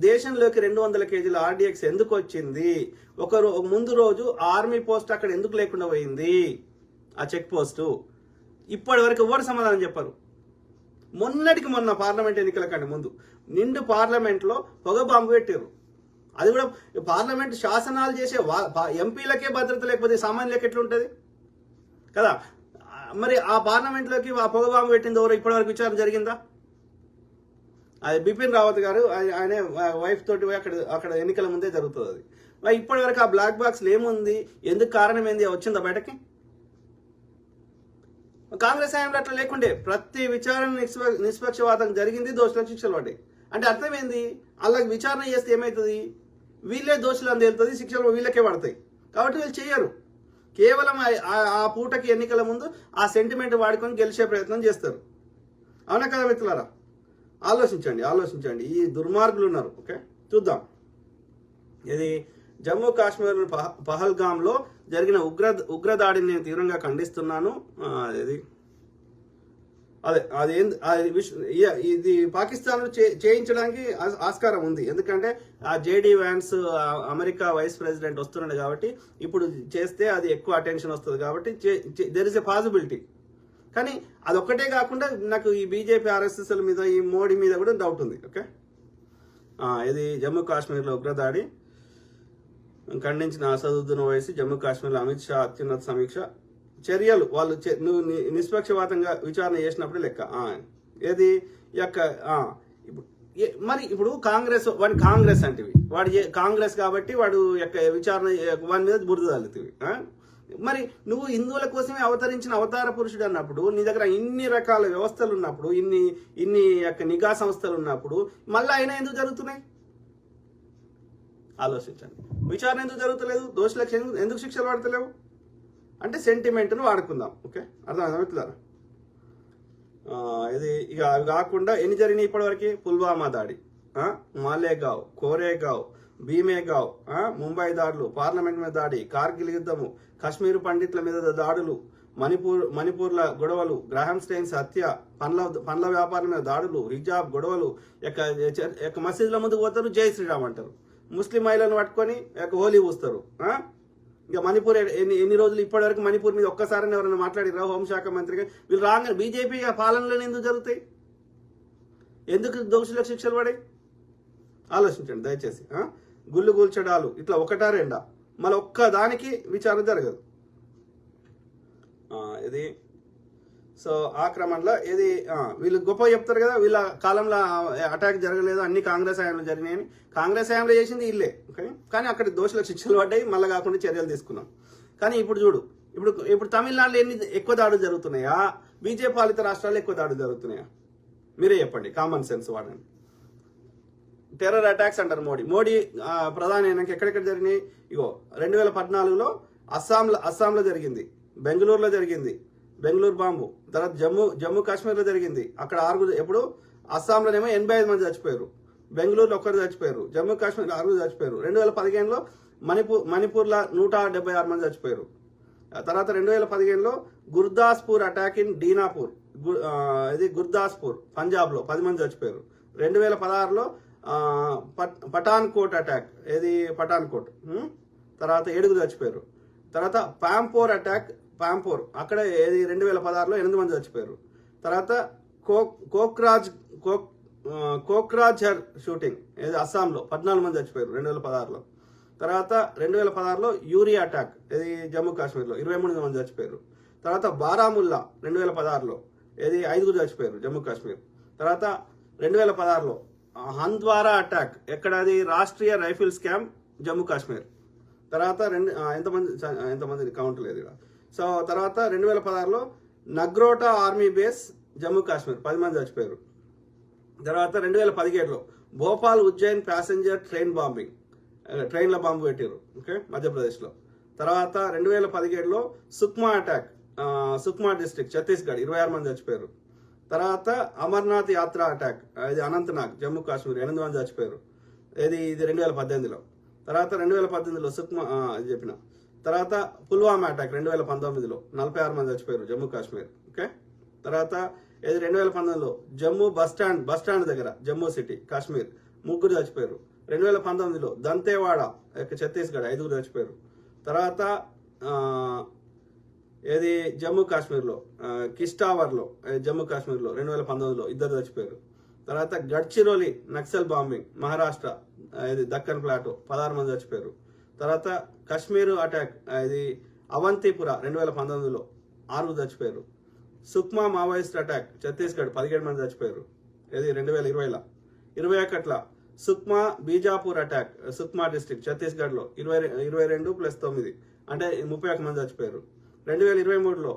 దేశంలోకి 200 కేజీల ఆర్డీఎక్స్ ఎందుకు వచ్చింది? ముందు రోజు ఆర్మీ పోస్ట్ అక్కడ ఎందుకు లేకుండా పోయింది? ఆ చెక్ పోస్టు ఇప్పటి వరకు ఎవరు సమాధానం చెప్పరు. మొన్న పార్లమెంట్ ఎన్నికల కంటే ముందు నిండు పార్లమెంట్లో పొగ బాంబు పెట్టారు. అది కూడా పార్లమెంట్ శాసనాలు చేసే ఎంపీలకే భద్రత లేకపోతే సామాన్యులకు ఎట్లుంటుంది కదా? మరి ఆ పార్లమెంట్లోకి ఆ పొగ బాంబు పెట్టింది ఎవరు? ఇప్పటివరకు విచారణ జరిగిందా? అది బిపిన్ రావత్ గారు ఆయన వైఫ్ తోటి అక్కడ ఎన్నికల ముందే జరుగుతుంది. అది మరి ఇప్పటి వరకు ఆ బ్లాక్ బాక్స్లో ఏముంది? ఎందుకు కారణం ఏంది? వచ్చిందా బయటకి? కాంగ్రెస్ హయాంలో అట్లా లేకుండే ప్రతి విచారణ నిష్పక్షపాతం జరిగింది, దోషులకు శిక్షలు పడ్డాయి. అంటే అర్థం ఏంది? వాళ్ళకి విచారణ చేస్తే ఏమవుతుంది? వీళ్ళే దోషులు అని తేలుతుంది, శిక్షలు వీళ్ళకే పడతాయి. కాబట్టి వీళ్ళు చేయరు. కేవలం ఆ పూటకి ఎన్నికల ముందు ఆ సెంటిమెంట్ వాడుకొని గెలిచే ప్రయత్నం చేస్తారు. అవునా కదా మిత్రులారా? ఆలోచించండి. ఈ దుర్మార్గులు ఉన్నారు. ఓకే, చూద్దాం. ఇది జమ్మూ కాశ్మీర్ పహల్గామ్లో జరిగిన ఉగ్రదాడిని నేను తీవ్రంగా ఖండిస్తున్నాను. ఇది పాకిస్తాన్ చేయించడానికి ఆస్కారం ఉంది. ఎందుకంటే ఆ JD Vance America vice president వస్తున్నాడు కాబట్టి ఇప్పుడు చేస్తే అది ఎక్కువ అటెన్షన్ వస్తుంది కాబట్టి దెర్ ఇస్ ఎ పాసిబిలిటీ. కానీ అదొక్కటే కాకుండా నాకు ఈ బీజేపీ ఆర్ఎస్ఎస్ల మీద, ఈ మోడీ మీద కూడా డౌట్ ఉంది. ఓకే, ఇది జమ్మూ కాశ్మీర్లో ఉగ్రదాడి ఖండించిన అసదుద్దీన్ ఓవైసీ, జమ్మూ కాశ్మీర్లో అమిత్ షా అత్యున్నత సమీక్ష చర్యలు. వాళ్ళు నువ్వు నిష్పక్షపాతంగా విచారణ చేసినప్పుడు లెక్క. ఏది యొక్క మరి ఇప్పుడు కాంగ్రెస్ అంటివి, కాంగ్రెస్ కాబట్టి వాడు యొక్క విచారణ వాడి మీద బురద తల్లుతుంది. మరి నువ్వు హిందువుల కోసమే అవతరించిన అవతార పురుషుడు అన్నప్పుడు, నీ దగ్గర ఇన్ని రకాల వ్యవస్థలు ఉన్నప్పుడు, ఇన్ని యొక్క నిఘా సంస్థలు ఉన్నప్పుడు మళ్ళీ అయినా ఎందుకు జరుగుతున్నాయి? ఆలోచించండి. విచారణ ఎందుకు జరుగుతలేదు? దోషులకు ఎందుకు శిక్షలు పడతలేవు? అంటే సెంటిమెంట్ను వాడుకుందాం. ఓకే, అర్థమవుతుందా? ఇది ఇక అవి కాకుండా ఎన్ని జరిగినాయి ఇప్పటివరకు? పుల్వామా దాడి, మాలేగావ్, కోరేగావ్, భీమేగావ్, ముంబై దాడులు, పార్లమెంట్ మీద దాడి, కార్గిల్ యుద్ధము, కాశ్మీర్ పండిట్ల మీద దాడులు, మణిపూర్ల గొడవలు, గ్రాహం స్టెయిన్స్ హత్య, పండ్ల వ్యాపారం మీద దాడులు, హిజాబ్ గొడవలు, మసీదుల ముందుకు పోతారు, జై శ్రీరామ్ అంటారు, ముస్లిం మహిళలను పట్టుకొని హోలీ పూస్తారు. ఇక మణిపూర్ ఎన్ని రోజులు ఇప్పటివరకు మణిపూర్ మీద ఒక్కసారి ఎవరైనా మాట్లాడిరా హోంశాఖ మంత్రిగా? వీళ్ళు రాగానే బీజేపీ పాలనలోనే ఎందుకు జరుగుతాయి? ఎందుకు దోషులకు శిక్షలు పడాయి? ఆలోచించండి దయచేసి. గుళ్ళు కూల్చడాలు ఇట్లా ఒకటా రెండా? మళ్ళీ ఒక్కదానికి విచారణ జరగదు. ఇది సో ఆ క్రమంలో ఇది వీళ్ళు గొప్ప చెప్తారు కదా, వీళ్ళ కాలంలో అటాక్ జరగలేదు, అన్ని కాంగ్రెస్ హయాంలో జరిగినాయని. కాంగ్రెస్ హయాంలో చేసింది ఇల్లే. ఓకే, కానీ అక్కడ దోషులకు శిక్షలు పడ్డాయి, మళ్ళీ కాకుండా చర్యలు తీసుకున్నాం. కానీ ఇప్పుడు చూడు, ఇప్పుడు తమిళనాడులో ఎన్ని ఎక్కువ దాడులు జరుగుతున్నాయా? బీజేపీ పాలిత రాష్ట్రాల్లో ఎక్కువ దాడులు జరుగుతున్నాయా? మీరే చెప్పండి, కామన్ సెన్స్ వాడండి. టెర్రర్ అటాక్స్ అంటారు మోడీ ప్రధాని అయినాక ఎక్కడెక్కడ జరిగినాయి? ఇగో 2014లో అస్సాంలో జరిగింది, బెంగళూరులో జరిగింది బెంగళూరు బాంబు, తర్వాత జమ్మూ కాశ్మీర్లో జరిగింది, అక్కడ 6 ఎప్పుడు అస్సాంలోనేమో 85 మంది చచ్చిపోయారు, బెంగళూరులో 1 చచ్చిపోయారు, జమ్మూ కాశ్మీర్లో 6 చచ్చిపోయారు. 2015లో మణిపూర్లో 176 మంది చచ్చిపోయారు. తర్వాత 2015లో గుర్దాస్పూర్ అటాక్ ఇన్ డీనాపూర్, ఇది గుర్దాస్పూర్ పంజాబ్లో 10 మంది చచ్చిపోయారు. 2016లో పఠాన్కోట్ అటాక్, ఏది పఠాన్కోట్, తర్వాత 7 చచ్చిపోయారు. తర్వాత పాంపోర్ అటాక్, పాంపోర్ అక్కడ ఏది 2016లో 8 మంది చచ్చిపోయారు. తర్వాత కోక్రాఝర్ షూటింగ్, ఏది అస్సాంలో 14 మంది చచ్చిపోయారు 2016లో. తర్వాత 2016లో యూరి అటాక్, ఇది జమ్మూ కాశ్మీర్లో 23 మంది చచ్చిపోయారు. తర్వాత బారాముల్లా 2016లో ఏది 5 చచ్చిపోయారు జమ్మూ కాశ్మీర్. తర్వాత 2016లో హంద్వారా అటాక్, ఎక్కడది రాష్ట్రీయ రైఫిల్స్ క్యాంప్ జమ్మూ కాశ్మీర్. తర్వాత ఎంతమంది కౌంట్ లేదు ఇక్కడ. సో తర్వాత 2016లో నగ్రోటా ఆర్మీ బేస్ జమ్మూ కాశ్మీర్ 10 మంది చచ్చిపోయారు. తర్వాత 2017లో Bhopal Ujjain passenger train bombing, ట్రైన్ల బాంబు పెట్టారు, ఓకే, మధ్యప్రదేశ్లో. తర్వాత 2017లో సుక్మా అటాక్, సుక్మా డిస్ట్రిక్ట్ ఛత్తీస్గఢ్ 26 మంది చచ్చిపోయారు. తర్వాత అమర్నాథ్ యాత్ర అటాక్, ఇది అనంతనాగ్ జమ్మూ కాశ్మీర్ 8 మంది చచ్చిపోయారు, ఇది 2018లో. తర్వాత 2018లో సుక్మా అది చెప్పిన. తర్వాత పుల్వామా అటాక్ 2019లో 46 మంది చచ్చిపోయారు జమ్మూ కాశ్మీర్, ఓకే. తర్వాత ఇది 2019లో జమ్మూ బస్ స్టాండ్ దగ్గర జమ్మూ సిటీ కాశ్మీర్ 3 చచ్చిపోయారు. 2019లో దంతేవాడ ఛత్తీస్గఢ్ 5 చచ్చిపోయారు. తర్వాత ఏది జమ్మూ కాశ్మీర్లో కిస్టావర్లో జమ్మూ కాశ్మీర్లో 2019లో 2 చచ్చిపోయారు. తర్వాత గడ్చిరోలి నక్సల్ బాంబింగ్ మహారాష్ట్ర ఇది దక్కన్ ప్లాటో 16 మంది చచ్చిపోయారు. తర్వాత కశ్మీర్ అటాక్ ఇది అవంతిపుర 2019లో 6 చచ్చిపోయారు. సుక్మా మావోయిస్ట్ అటాక్ ఛత్తీస్గఢ్ 17 మంది చచ్చిపోయారు. ఇది 2020లో. 21 సుక్మా బీజాపూర్ అటాక్ సుక్మా డిస్ట్రిక్ట్ ఛత్తీస్గఢ్లో 22 + 9 అంటే 31 మంది చచ్చిపోయారు. 2023లో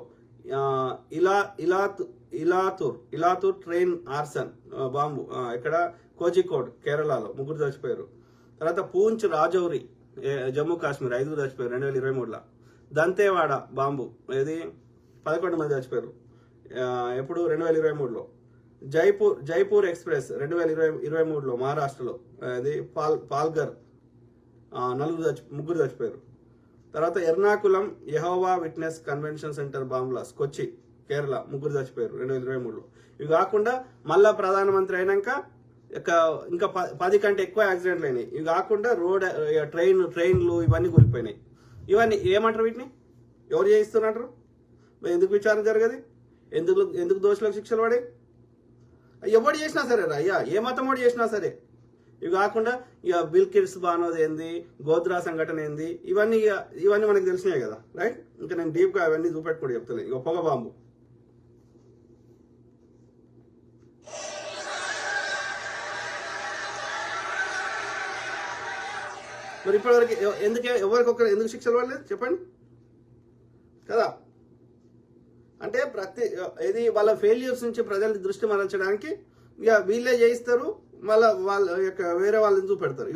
ఇలాతూర్ ట్రైన్ ఆర్సన్ బాంబు ఇక్కడ కోజికోడ్ కేరళలో 3 చచ్చిపోయారు. తర్వాత పూంచ్ రాజౌరి జమ్మూ కాశ్మీర్ 5 చచ్చిపోయారు 2023లో. దంతేవాడ బాంబు ఇది 11 మంది చచ్చిపోయారు ఎప్పుడు 2023లో. జైపూర్ ఎక్స్ప్రెస్ 2023లో మహారాష్ట్రలో ఇది పాల్ఘర్ 3 చచ్చిపోయారు. తర్వాత ఎర్నాకుళం యెహోవా విట్నెస్ కన్వెన్షన్ సెంటర్ బాంబ్లాస్ కొచ్చి కేరళ 3 చచ్చిపోయారు 2023లో. ఇవి కాకుండా మళ్ళా ప్రధానమంత్రి అయినాక ఇంకా 10 కంటే ఎక్కువ యాక్సిడెంట్లు అయినాయి. ఇవి కాకుండా ట్రైన్లు ఇవన్నీ కూలిపోయినాయి. ఇవన్నీ ఏమంటారు? వీటిని ఎవరు చేయిస్తున్నారు? ఎందుకు విచారణ జరగదు? ఎందుకు దోషులకు శిక్షలు పడే? ఎవడు చేసినా సరే అయ్యా, ఏ మతం వాడు చేసినా సరే. ఇవి కాకుండా ఇక బిల్కిడ్స్ బానోది ఏంది, గోద్రా సంఘటన ఏంది, ఇవన్నీ మనకు తెలిసినాయి కదా, రైట్? ఇంకా నేను డీప్గా అవన్నీ చూపెట్టుకోండి చెప్తాను. ఇక పొగ బాంబు మరి ఇప్పటివరకు ఎందుకు శిక్షలు పడలేదు చెప్పండి కదా? అంటే ఇది వాళ్ళ ఫెయిల్యూర్స్ నుంచి ప్రజల దృష్టి మరల్చడానికి ఇక వీళ్ళే చేయిస్తారు, మళ్ళీ వేరే వాళ్ళని చూపెడతారు.